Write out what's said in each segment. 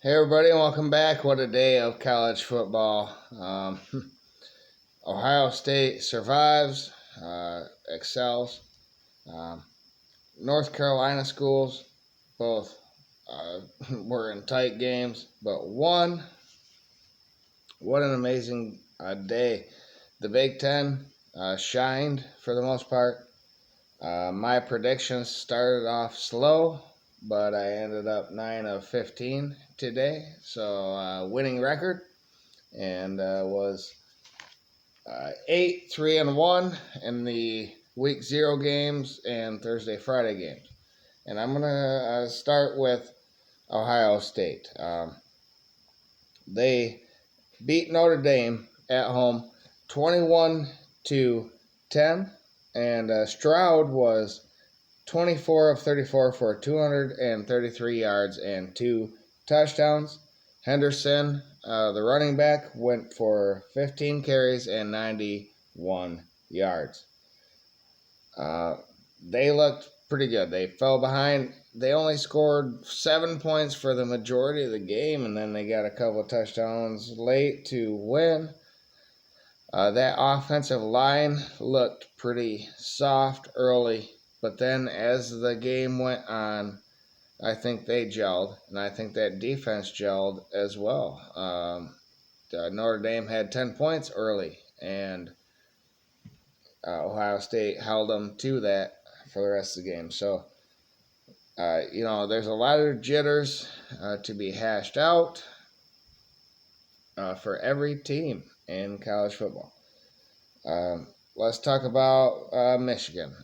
Hey everybody, and welcome back. What a day of college football. Ohio State survives, excels. Um, North Carolina schools both were in tight games, but one, what an amazing day. The Big Ten shined for the most part. My predictions started off slow, but I ended up 9 of 15 today, so winning record, and was 8-3-1 in the week 0 games and Thursday Friday games. And I'm gonna start with Ohio State. They beat Notre Dame at home 21-10, and Stroud was 24 of 34 for 233 yards and 2 touchdowns. Henderson, the running back, went for 15 carries and 91 yards. They looked pretty good. They fell behind. They only scored 7 points for the majority of the game, and then they got a couple of touchdowns late to win. That offensive line looked pretty soft early, but then as the game went on, I think they gelled, and I think that defense gelled as well. Notre Dame had 10 points early, and Ohio State held them to that for the rest of the game. So, there's a lot of jitters to be hashed out for every team in college football. Let's talk about Michigan.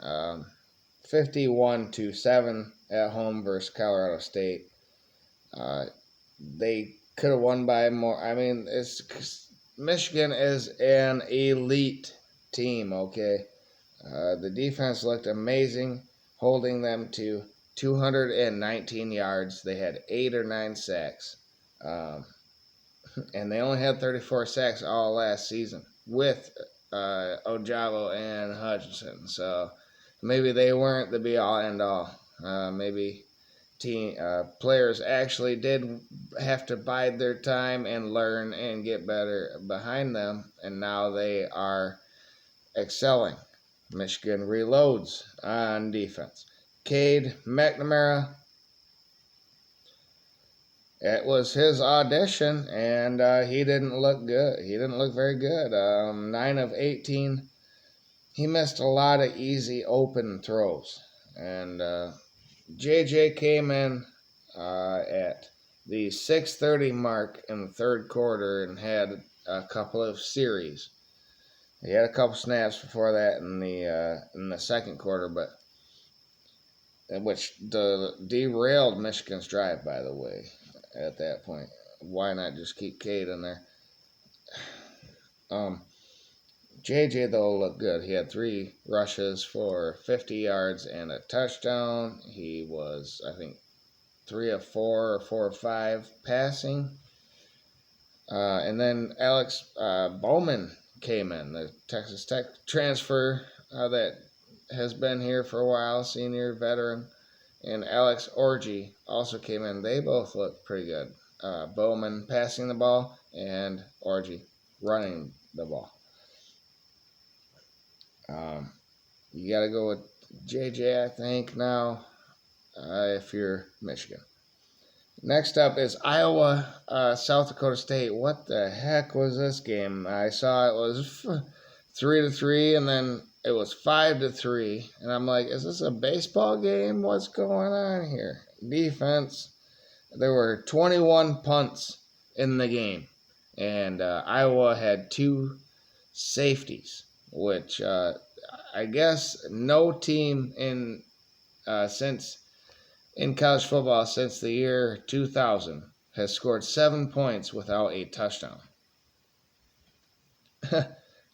51-7 at home versus Colorado State. They could have won by more. I mean, Michigan is an elite team. Okay, the defense looked amazing, holding them to 219 yards. They had 8 or 9 sacks, and they only had 34 sacks all last season with Ojabo and Hutchinson. So maybe they weren't the be all end all. Maybe players actually did have to bide their time and learn and get better behind them, and now they are excelling. Michigan reloads on defense. Cade McNamara, it was his audition, and he didn't look good. He didn't look very good. 9 of 18. He missed a lot of easy open throws. And JJ came in at the 6:30 mark in the third quarter and had a couple of series. He had a couple snaps before that in the second quarter, but which derailed Michigan's drive, by the way. At that point, why not just keep Cade in there? JJ though looked good. He had 3 rushes for 50 yards and a touchdown. He was, I think, 3 of 4 or 4 of 5 passing. And then Alex Bowman came in, the Texas Tech transfer that has been here for a while, senior veteran. And Alex Orji also came in. They both looked pretty good. Bowman passing the ball and Orji running the ball. You got to go with JJ, I think, now, if you're Michigan. Next up is Iowa, South Dakota State. What the heck was this game? I saw it was 3-3, and then it was 5-3, and I'm like, is this a baseball game? What's going on here? Defense. There were 21 punts in the game, and Iowa had 2 safeties, which I guess no team in college football since the year 2000 has scored 7 points without a touchdown.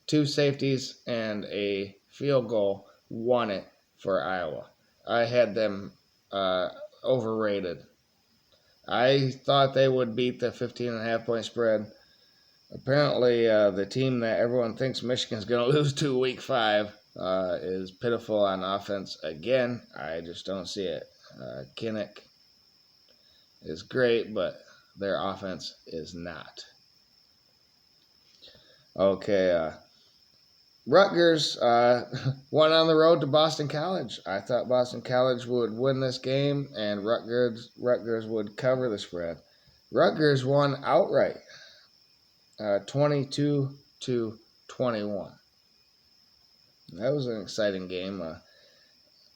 2 safeties and a field goal won it for Iowa. I had them overrated. I thought they would beat the 15.5 point spread. Apparently, the team that everyone thinks Michigan's going to lose to week 5 is pitiful on offense again. I just don't see it. Kinnick is great, but Their offense is not. Okay, Rutgers went on the road to Boston College. I thought Boston College would win this game and Rutgers would cover the spread. Rutgers won outright, 22-21. That was an exciting game.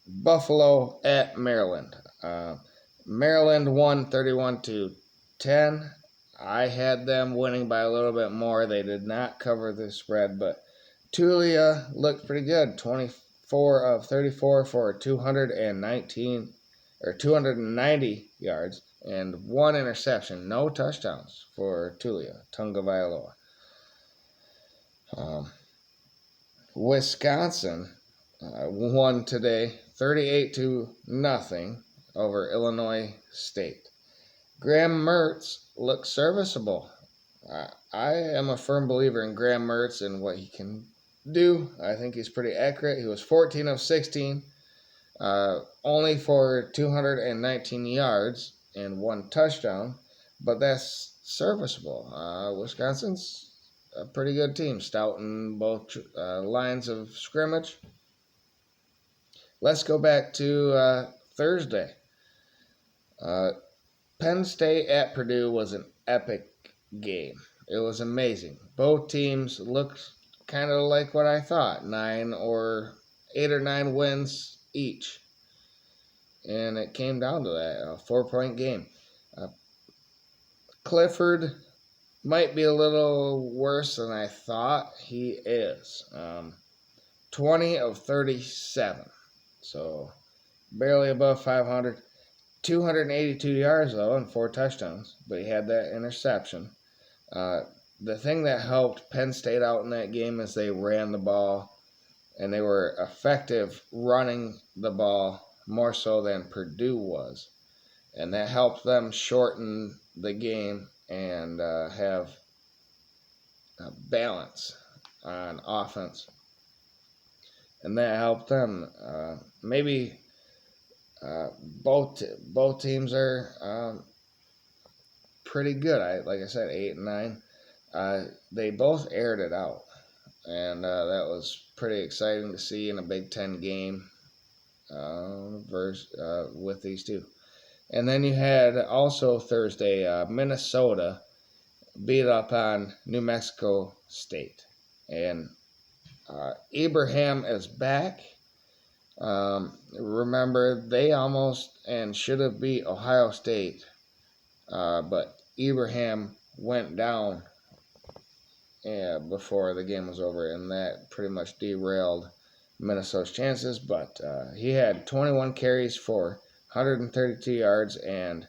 Buffalo at Maryland. Maryland won 31-10. I had them winning by a little bit more. They did not cover the spread, but Tulia looked pretty good. 24 of 34 for 290 yards and one interception. No touchdowns for Tulia Tagovailoa. Wisconsin won today 38-0 over Illinois State. Graham Mertz looks serviceable. I am a firm believer in Graham Mertz and what he can do. I think he's pretty accurate. He was 14 of 16, only for 219 yards and one touchdown, but that's serviceable. Wisconsin's a pretty good team, stout in both lines of scrimmage. Let's go back to Thursday. Penn State at Purdue was an epic game. It was amazing. Both teams looked kind of like what I thought, 8 or 9 wins each. And it came down to that, a 4-point game. Clifford might be a little worse than I thought he is. 20 of 37, so barely above 500. 282 yards, though, and 4 touchdowns, but he had that interception. The thing that helped Penn State out in that game is they ran the ball, and they were effective running the ball more so than Purdue was. And that helped them shorten the game and have balance on offense. And that helped them. Maybe both teams are pretty good. Like I said, 8 and 9. They both aired it out, and that was pretty exciting to see in a Big Ten game with these two. And then you had also Thursday, Minnesota beat up on New Mexico State, and Ibrahim is back. Remember, they almost and should have beat Ohio State, but Ibrahim went down before the game was over, and that pretty much derailed Minnesota's chances. But he had 21 carries for 132 yards and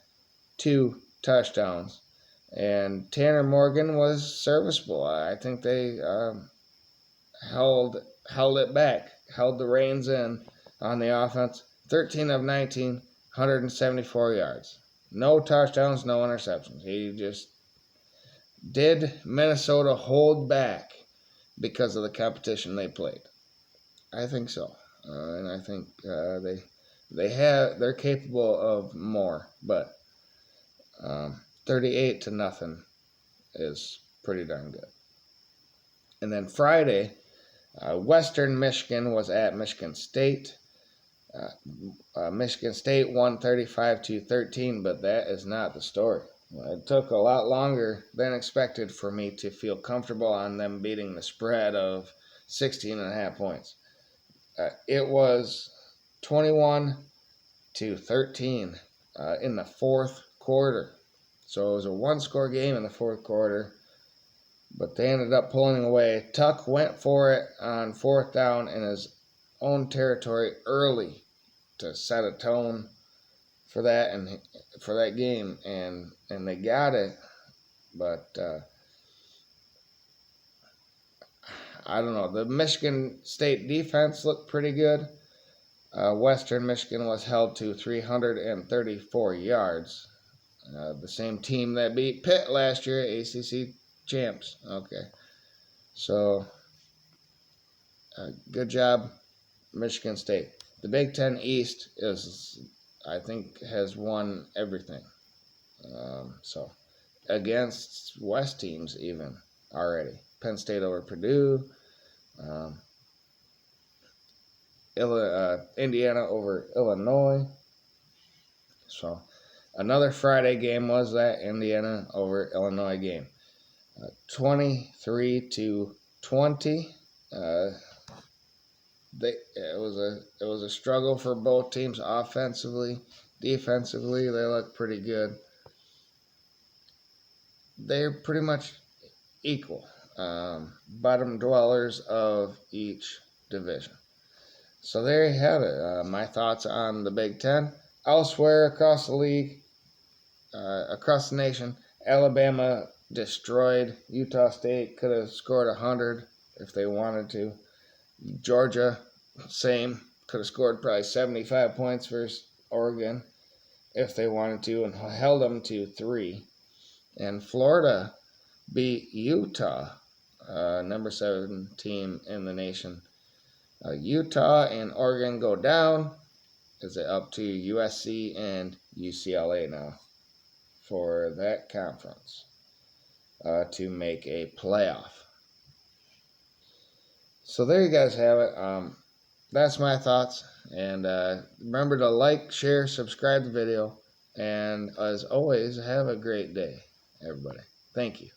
2 touchdowns. And Tanner Morgan was serviceable. I think they held it back, held the reins in on the offense. 13 of 19, 174 yards. No touchdowns, no interceptions. He just did Minnesota hold back because of the competition they played. I think so, and I think they're capable of more. But 38-0 is pretty darn good. And then Friday, Western Michigan was at Michigan State. Michigan State won 35-13, but that is not the story. It took a lot longer than expected for me to feel comfortable on them beating the spread of 16.5 points. It was 21-13 in the fourth quarter. So it was a one-score game in the fourth quarter, but they ended up pulling away. Tuck went for it on 4th down in his own territory early to set a tone for that game, and they got it. But I don't know. The Michigan State defense looked pretty good. Western Michigan was held to 334 yards. The same team that beat Pitt last year, ACC champs. Okay. So, good job, Michigan State. The Big Ten East has won everything. So, against West teams even already. Penn State over Purdue, um, Indiana over Illinois. So another Friday game was that Indiana over Illinois game. 23-20. Uh, it was a struggle for both teams offensively, defensively. They look pretty good. They're pretty much equal, bottom dwellers of each division. So there you have it. My thoughts on the Big Ten. Elsewhere across the league, across the nation, Alabama destroyed Utah State. Could have scored 100 if they wanted to. Georgia, same. Could have scored probably 75 points versus Oregon if they wanted to and held them to 3. And Florida beat Utah, number 7 team in the nation. Utah and Oregon go down. Is it up to USC and UCLA now for that conference to make a playoff? So there you guys have it. That's my thoughts. And remember to like, share, subscribe to the video. And as always, have a great day, everybody. Thank you.